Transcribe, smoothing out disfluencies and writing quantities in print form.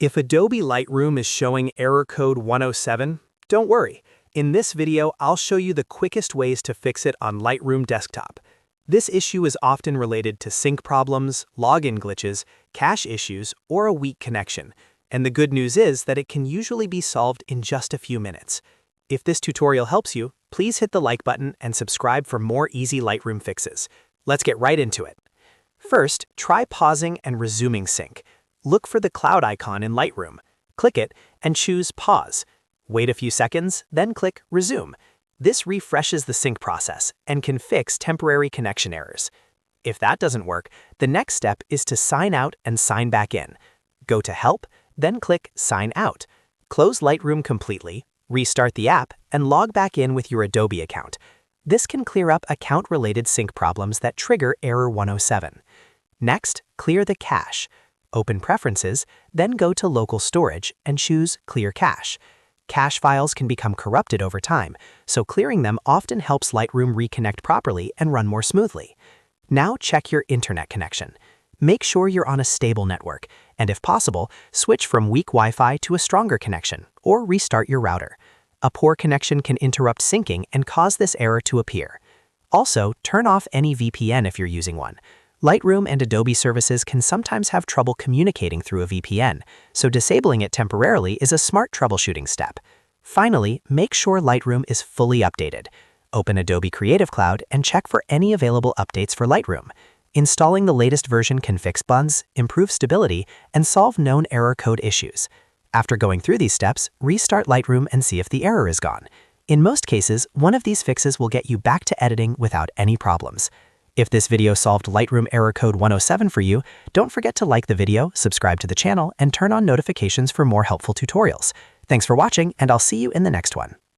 If Adobe Lightroom is showing error code 107, don't worry. In this video, I'll show you the quickest ways to fix it on Lightroom Desktop. This issue is often related to sync problems, login glitches, cache issues, or a weak connection. And the good news is that it can usually be solved in just a few minutes. If this tutorial helps you, please hit the like button and subscribe for more easy Lightroom fixes. Let's get right into it. First, try pausing and resuming sync. Look for the cloud icon in Lightroom. Click it and choose Pause. Wait a few seconds, then click Resume. This refreshes the sync process and can fix temporary connection errors. If that doesn't work, the next step is to sign out and sign back in. Go to Help, then click Sign Out. Close Lightroom completely, restart the app, and log back in with your Adobe account. This can clear up account-related sync problems that trigger error 107. Next, clear the cache. Open Preferences, then go to Local Storage and choose Clear Cache. Cache files can become corrupted over time, so clearing them often helps Lightroom reconnect properly and run more smoothly. Now check your internet connection. Make sure you're on a stable network, and if possible, switch from weak Wi-Fi to a stronger connection, or restart your router. A poor connection can interrupt syncing and cause this error to appear. Also, turn off any VPN if you're using one. Lightroom and Adobe services can sometimes have trouble communicating through a VPN, so disabling it temporarily is a smart troubleshooting step. Finally, make sure Lightroom is fully updated. Open Adobe Creative Cloud and check for any available updates for Lightroom. Installing the latest version can fix bugs, improve stability, and solve known error code issues. After going through these steps, restart Lightroom and see if the error is gone. In most cases, one of these fixes will get you back to editing without any problems. If this video solved Lightroom Error Code 107 for you, don't forget to like the video, subscribe to the channel, and turn on notifications for more helpful tutorials. Thanks for watching, and I'll see you in the next one.